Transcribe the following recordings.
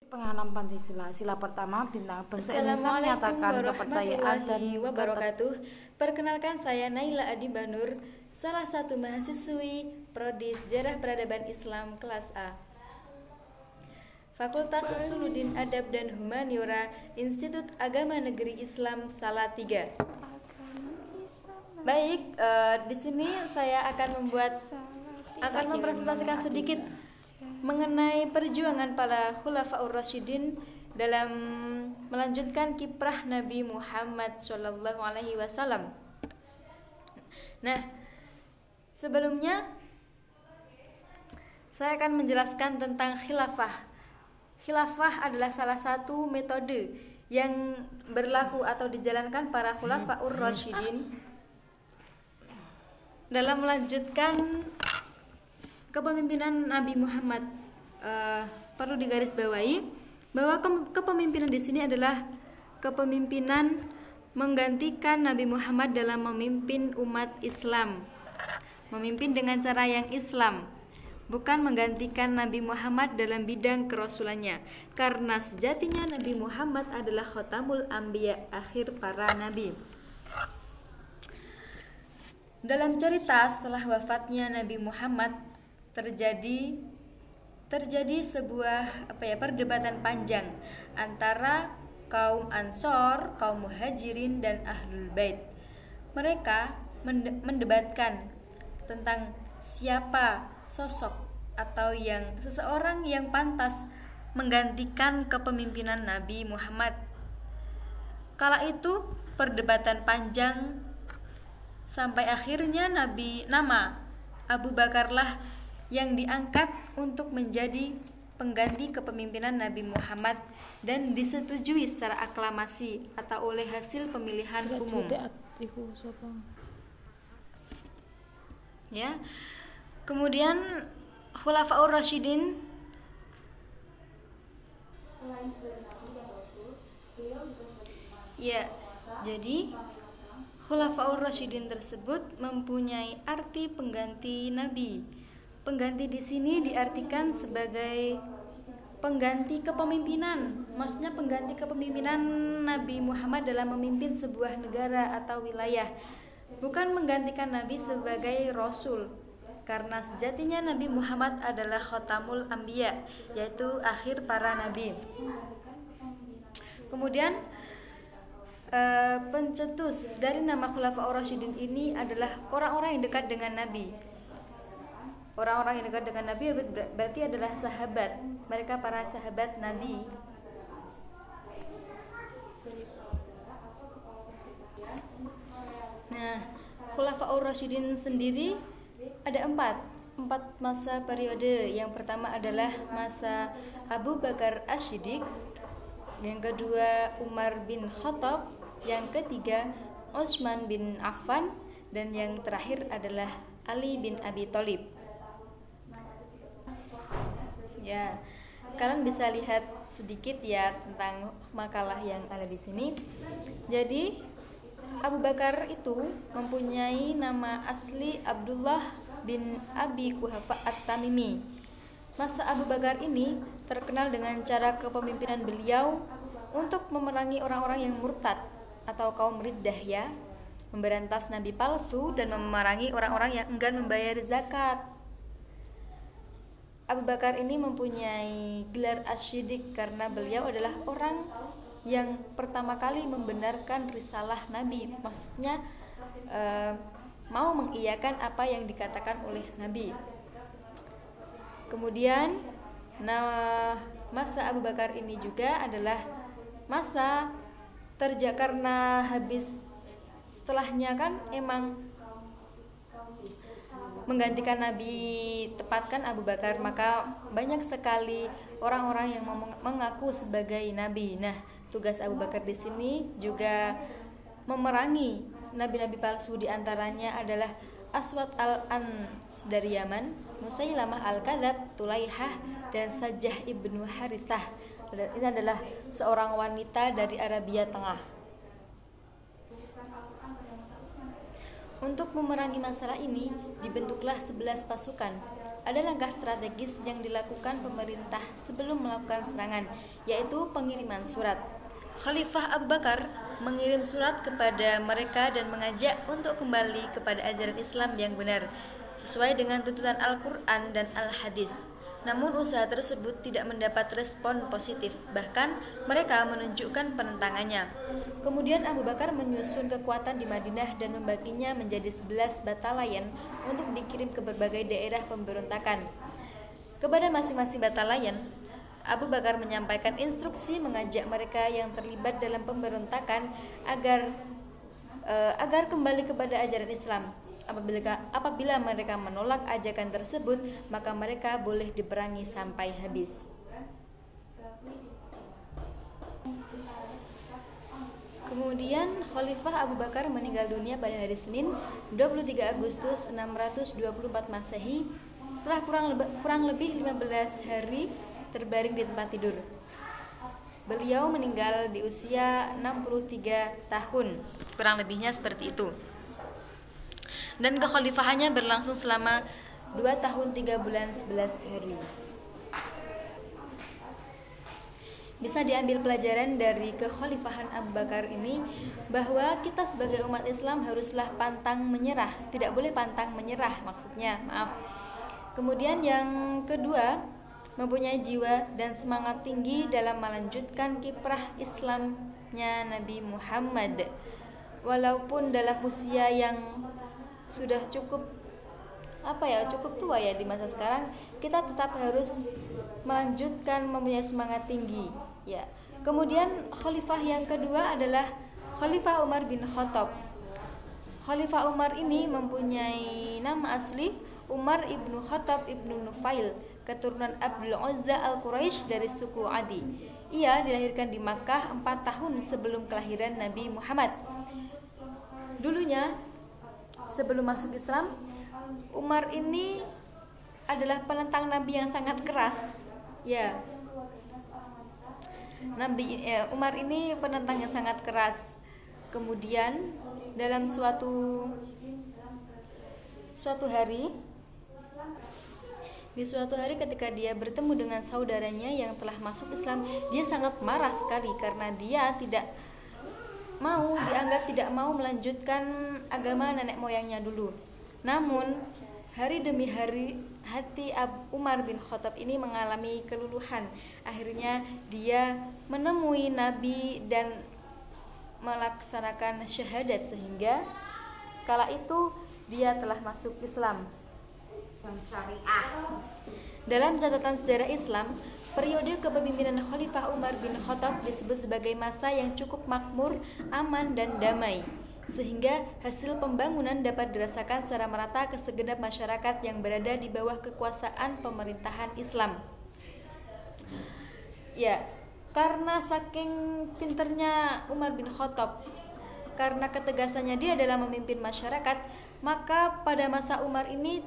Penganam Pancasila. Sila pertama, bintang bahasa Indonesia Assalamualaikum menyatakan kepercayaan dan warahmatullahi wabarakatuh. Perkenalkan, saya Naila Adiba Nur, salah satu mahasiswi Prodi Sejarah Peradaban Islam kelas A, Fakultas Usuluddin Adab dan Humaniora, Institut Agama Negeri Islam Salatiga. Baik, di sini saya akan mempresentasikan sedikit mengenai perjuangan para Khulafaur Rasyidin dalam melanjutkan kiprah Nabi Muhammad SAW. Nah, sebelumnya saya akan menjelaskan tentang khilafah. Khilafah adalah salah satu metode yang berlaku atau dijalankan para Khulafaur Rasyidin dalam melanjutkan kepemimpinan Nabi Muhammad. Perlu digarisbawahi bahwa kepemimpinan di sini adalah kepemimpinan menggantikan Nabi Muhammad dalam memimpin umat Islam, memimpin dengan cara yang Islam, bukan menggantikan Nabi Muhammad dalam bidang kerasulannya, karena sejatinya Nabi Muhammad adalah khotamul anbiya, akhir para nabi. Dalam cerita setelah wafatnya Nabi Muhammad terjadi sebuah perdebatan panjang antara kaum Ansor, kaum Muhajirin dan Ahlul Bait. Mereka mendebatkan tentang siapa sosok atau seseorang yang pantas menggantikan kepemimpinan Nabi Muhammad. Kala itu perdebatan panjang sampai akhirnya nama Abu Bakarlah yang diangkat untuk menjadi pengganti kepemimpinan Nabi Muhammad dan disetujui secara aklamasi atau oleh hasil pemilihan umum. Ya. Kemudian Khulafaur Rasyidin jadi Khulafaur Rasyidin tersebut mempunyai arti pengganti Nabi. Pengganti di sini diartikan sebagai pengganti kepemimpinan. Maksudnya pengganti kepemimpinan Nabi Muhammad dalam memimpin sebuah negara atau wilayah, bukan menggantikan Nabi sebagai Rasul, karena sejatinya Nabi Muhammad adalah khotamul anbiya, yaitu akhir para nabi. Kemudian pencetus dari nama Khulafaur Rasyidin ini adalah orang-orang yang dekat dengan Nabi. Orang-orang yang dekat dengan Nabi berarti adalah sahabat. Mereka para sahabat Nabi. Nah, Khulafaur Rasyidin sendiri ada empat masa periode. Yang pertama adalah masa Abu Bakar As-Siddiq, yang kedua Umar bin Khattab, yang ketiga Utsman bin Affan, dan yang terakhir adalah Ali bin Abi Thalib. Ya, kalian bisa lihat sedikit ya tentang makalah yang ada di sini. Jadi Abu Bakar itu mempunyai nama asli Abdullah bin Abi Quhafa At-Tamimi. Masa Abu Bakar ini terkenal dengan cara kepemimpinan beliau untuk memerangi orang-orang yang murtad atau kaum riddah, ya, memberantas nabi palsu dan memerangi orang-orang yang enggan membayar zakat. Abu Bakar ini mempunyai gelar As-Siddiq karena beliau adalah orang yang pertama kali membenarkan risalah Nabi. Maksudnya mau mengiyakan apa yang dikatakan oleh Nabi. Kemudian masa Abu Bakar ini juga adalah masa karena habis setelahnya kan emang menggantikan Nabi tepatkan Abu Bakar, maka banyak sekali orang-orang yang mengaku sebagai nabi. Nah, tugas Abu Bakar di sini juga memerangi nabi-nabi palsu, di antaranya adalah Aswad al-Ans dari Yaman, Musailamah al-Kadzab, Tulaihah, dan Sajjah ibnu Harithah. Ini adalah seorang wanita dari Arabia Tengah. Untuk memerangi masalah ini dibentuklah 11 pasukan. ada langkah strategis yang dilakukan pemerintah sebelum melakukan serangan, yaitu pengiriman surat. Khalifah Abu Bakar mengirim surat kepada mereka dan mengajak untuk kembali kepada ajaran Islam yang benar, sesuai dengan tuntunan Al-Quran dan Al-Hadis. Namun usaha tersebut tidak mendapat respon positif, bahkan mereka menunjukkan penentangannya. Kemudian Abu Bakar menyusun kekuatan di Madinah dan membaginya menjadi 11 batalion untuk dikirim ke berbagai daerah pemberontakan. Kepada masing-masing batalion, Abu Bakar menyampaikan instruksi mengajak mereka yang terlibat dalam pemberontakan agar kembali kepada ajaran Islam. Apabila mereka menolak ajakan tersebut, maka mereka boleh diperangi sampai habis. Kemudian Khalifah Abu Bakar meninggal dunia pada hari Senin 23 Agustus 624 Masehi setelah kurang lebih 15 hari terbaring di tempat tidur. Beliau meninggal di usia 63 tahun, kurang lebihnya seperti itu. Dan kekhalifahannya berlangsung selama 2 tahun 3 bulan 11 hari. Bisa diambil pelajaran dari kekhalifahan Abu Bakar ini bahwa kita sebagai umat Islam haruslah pantang menyerah, tidak boleh pantang menyerah maksudnya, maaf. Kemudian yang kedua, mempunyai jiwa dan semangat tinggi dalam melanjutkan kiprah Islamnya Nabi Muhammad. Walaupun dalam usia yang sudah cukup tua ya di masa sekarang, kita tetap harus melanjutkan mempunyai semangat tinggi ya. Kemudian khalifah yang kedua adalah Khalifah Umar bin Khattab. Khalifah Umar ini mempunyai nama asli Umar ibnu Khattab ibnu Nufail, keturunan Abdul Uzza al-Quraisy dari suku Adi. Ia dilahirkan di Makkah 4 tahun sebelum kelahiran Nabi Muhammad. Dulunya, sebelum masuk Islam, Umar ini adalah penentang Nabi yang sangat keras. Ya, Umar ini penentang yang sangat keras. Kemudian dalam suatu hari, di suatu hari ketika dia bertemu dengan saudaranya yang telah masuk Islam, dia sangat marah sekali karena dia dianggap tidak mau melanjutkan agama nenek moyangnya dulu. Namun hari demi hari hati Umar bin Khattab ini mengalami keluluhan. Akhirnya dia menemui Nabi dan melaksanakan syahadat, sehingga kala itu dia telah masuk Islam. Dalam catatan sejarah Islam, periode kepemimpinan Khalifah Umar bin Khattab disebut sebagai masa yang cukup makmur, aman, dan damai, sehingga hasil pembangunan dapat dirasakan secara merata ke segenap masyarakat yang berada di bawah kekuasaan pemerintahan Islam. Ya, karena saking pinternya Umar bin Khattab, karena ketegasannya dia dalam memimpin masyarakat, maka pada masa Umar ini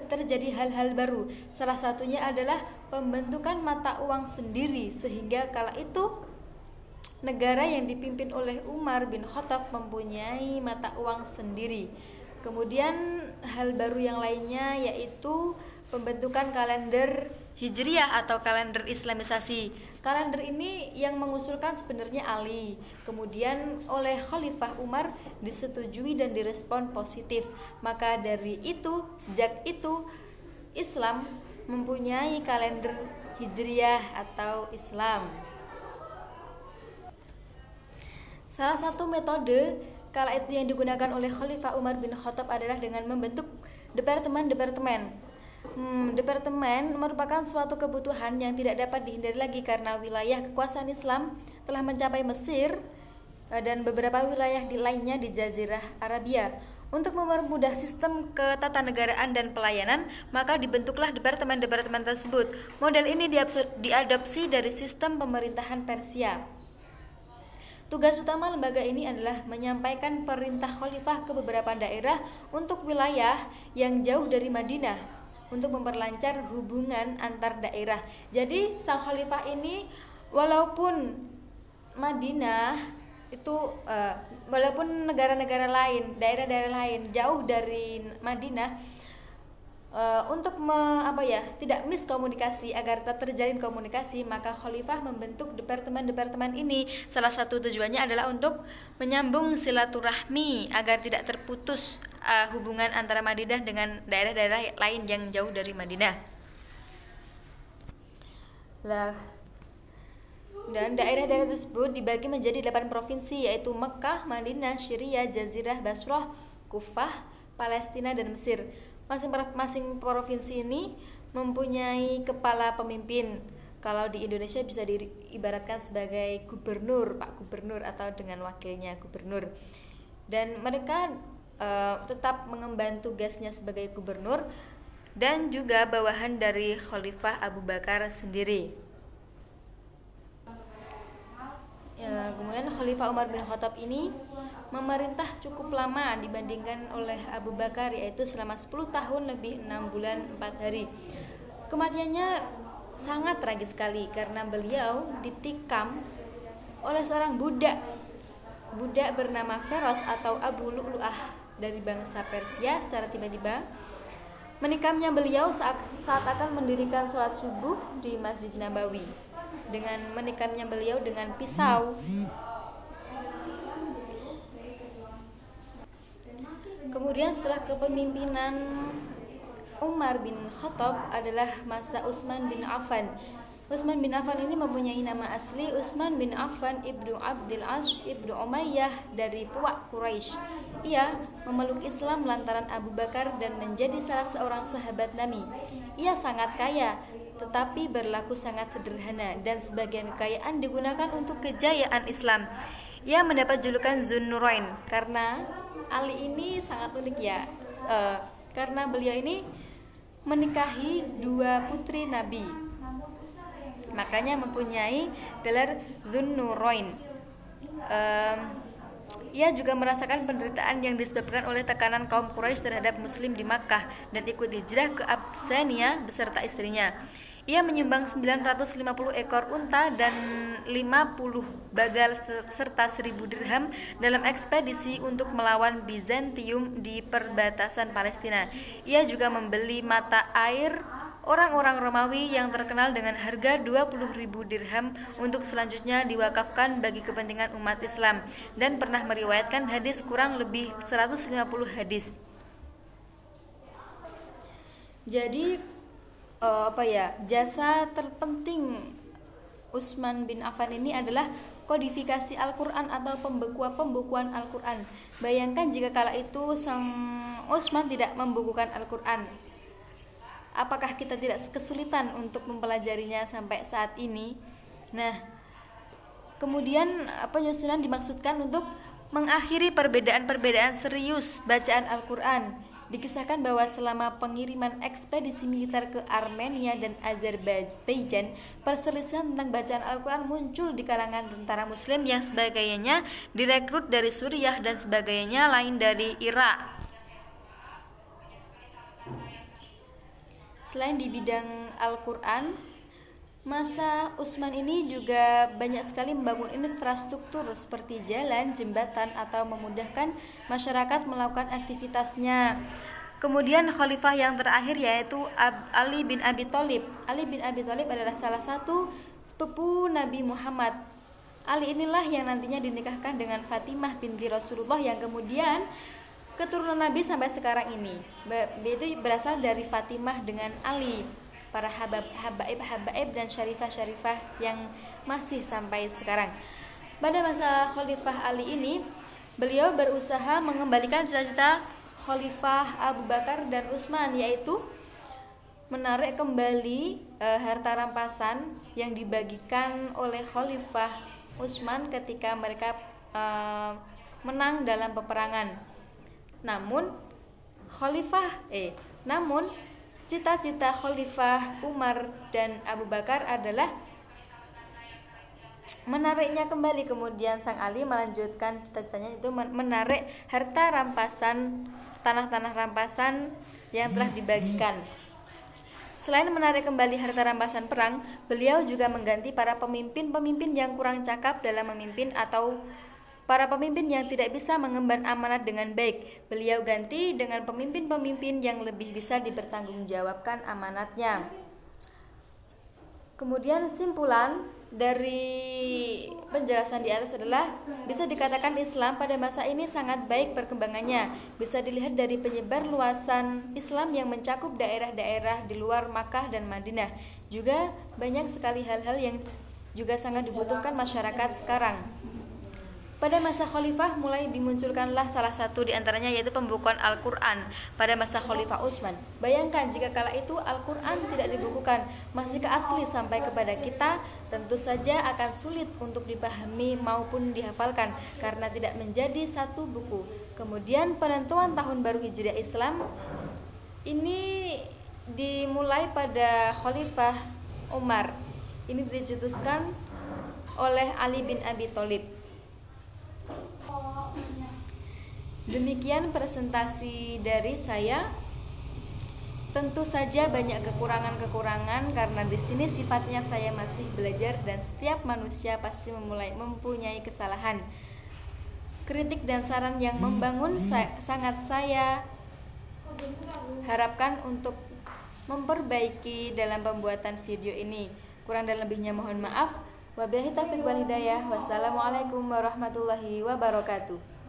terjadi hal-hal baru. Salah satunya adalah pembentukan mata uang sendiri, sehingga kala itu negara yang dipimpin oleh Umar bin Khattab mempunyai mata uang sendiri. Kemudian hal baru yang lainnya yaitu pembentukan kalender Hijriyah atau kalender Islamisasi. Kalender ini yang mengusulkan sebenarnya Ali, kemudian oleh Khalifah Umar disetujui dan direspon positif. Maka dari itu, sejak itu Islam mempunyai kalender Hijriyah atau Islam. Salah satu metode kala itu yang digunakan oleh Khalifah Umar bin Khattab adalah dengan membentuk departemen-departemen. Departemen merupakan suatu kebutuhan yang tidak dapat dihindari lagi karena wilayah kekuasaan Islam telah mencapai Mesir dan beberapa wilayah lainnya di Jazirah Arabia. Untuk mempermudah sistem ketatanegaraan dan pelayanan, maka dibentuklah departemen-departemen tersebut. Model ini diadopsi dari sistem pemerintahan Persia. Tugas utama lembaga ini adalah menyampaikan perintah khalifah ke beberapa daerah untuk wilayah yang jauh dari Madinah untuk memperlancar hubungan antar daerah. Jadi sang khalifah ini walaupun Madinah itu walaupun negara-negara lain, daerah-daerah lain jauh dari Madinah, Untuk tidak miskomunikasi agar tetap terjalin komunikasi, maka khalifah membentuk departemen-departemen ini. Salah satu tujuannya adalah untuk menyambung silaturahmi agar tidak terputus hubungan antara Madinah dengan daerah-daerah lain yang jauh dari Madinah. Dan daerah-daerah tersebut dibagi menjadi 8 provinsi, yaitu Mekah, Madinah, Syria, Jazirah, Basrah, Kufah, Palestina, dan Mesir. Masing-masing provinsi ini mempunyai kepala pemimpin. Kalau di Indonesia bisa diibaratkan sebagai gubernur, Pak Gubernur, atau dengan wakilnya gubernur. Dan mereka tetap mengemban tugasnya sebagai gubernur dan juga bawahan dari Khalifah Abu Bakar sendiri. Kemudian Khalifah Umar bin Khattab ini memerintah cukup lama dibandingkan oleh Abu Bakar, yaitu selama 10 tahun lebih 6 bulan 4 hari. Kematiannya sangat tragis sekali karena beliau ditikam oleh seorang budak bernama Feroz atau Abu Lu'lu'ah dari bangsa Persia. Secara tiba-tiba menikamnya beliau saat akan mendirikan sholat subuh di Masjid Nabawi, dengan menikamnya beliau dengan pisau. Kemudian setelah kepemimpinan Umar bin Khattab adalah masa Utsman bin Affan. Utsman bin Affan ini mempunyai nama asli Utsman bin Affan ibnu Abdul As ibnu Umayyah dari Puak Quraisy. Ia memeluk Islam lantaran Abu Bakar dan menjadi salah seorang sahabat Nabi. Ia sangat kaya, tetapi berlaku sangat sederhana, dan sebagian kekayaan digunakan untuk kejayaan Islam. Ia mendapat julukan Zunnurain karena Ali ini sangat unik ya, karena beliau ini menikahi 2 putri Nabi, makanya mempunyai gelar Zunnurain. Ia juga merasakan penderitaan yang disebabkan oleh tekanan kaum Quraisy terhadap Muslim di Makkah dan ikut hijrah ke Abyssinia beserta istrinya. Ia menyumbang 950 ekor unta dan 50 bagal serta 1000 dirham dalam ekspedisi untuk melawan Bizantium di perbatasan Palestina. Ia juga membeli mata air orang-orang Romawi yang terkenal dengan harga 20.000 dirham untuk selanjutnya diwakafkan bagi kepentingan umat Islam, dan pernah meriwayatkan hadis kurang lebih 150 hadis. Jadi jasa terpenting Utsman bin Affan ini adalah kodifikasi Al-Quran atau pembukuan Al-Quran. Bayangkan jika kala itu sang Utsman tidak membukukan Al-Quran, apakah kita tidak kesulitan untuk mempelajarinya sampai saat ini? Nah, kemudian penyusunan dimaksudkan untuk mengakhiri perbedaan-perbedaan serius bacaan Al-Quran. Dikisahkan bahwa selama pengiriman ekspedisi militer ke Armenia dan Azerbaijan, perselisihan tentang bacaan Al-Quran muncul di kalangan tentara Muslim yang sebagainya direkrut dari Suriah dan sebagainya lain dari Irak. Selain di bidang Al-Quran, masa Utsman ini juga banyak sekali membangun infrastruktur seperti jalan, jembatan, atau memudahkan masyarakat melakukan aktivitasnya. Kemudian khalifah yang terakhir yaitu Ali bin Abi Thalib. Ali bin Abi Thalib adalah salah satu sepupu Nabi Muhammad. Ali inilah yang nantinya dinikahkan dengan Fatimah binti Rasulullah yang kemudian keturunan Nabi sampai sekarang ini. Itu berasal dari Fatimah dengan Ali, para habaib dan syarifah-syarifah yang masih sampai sekarang. Pada masa Khalifah Ali ini, beliau berusaha mengembalikan cita-cita Khalifah Abu Bakar dan Utsman, yaitu menarik kembali harta rampasan yang dibagikan oleh Khalifah Utsman ketika mereka menang dalam peperangan. Namun cita-cita Khalifah Umar dan Abu Bakar adalah menariknya kembali. Kemudian sang Ali melanjutkan cita-citanya, itu menarik harta rampasan, tanah-tanah rampasan yang telah dibagikan. Selain menarik kembali harta rampasan perang, beliau juga mengganti para pemimpin yang kurang cakap dalam memimpin atau para pemimpin yang tidak bisa mengemban amanat dengan baik. Beliau ganti dengan pemimpin-pemimpin yang lebih bisa dipertanggungjawabkan amanatnya. Kemudian simpulan dari penjelasan di atas adalah bisa dikatakan Islam pada masa ini sangat baik perkembangannya. Bisa dilihat dari penyebar luasan Islam yang mencakup daerah-daerah di luar Makkah dan Madinah. Juga banyak sekali hal-hal yang juga sangat dibutuhkan masyarakat sekarang. Pada masa khalifah mulai dimunculkanlah salah satu di antaranya yaitu pembukuan Al-Quran pada masa Khalifah Utsman. Bayangkan jika kala itu Al-Quran tidak dibukukan, masih asli sampai kepada kita, tentu saja akan sulit untuk dipahami maupun dihafalkan karena tidak menjadi satu buku. Kemudian penentuan tahun baru Hijriah Islam ini dimulai pada Khalifah Umar. Ini dicetuskan oleh Ali bin Abi Thalib. Demikian presentasi dari saya. Tentu saja banyak kekurangan-kekurangan karena di sini sifatnya saya masih belajar dan setiap manusia pasti mempunyai kesalahan. Kritik dan saran yang membangun sangat saya harapkan untuk memperbaiki dalam pembuatan video ini. Kurang dan lebihnya mohon maaf. Wabillahi taufiq wal hidayah. Wassalamualaikum warahmatullahi wabarakatuh.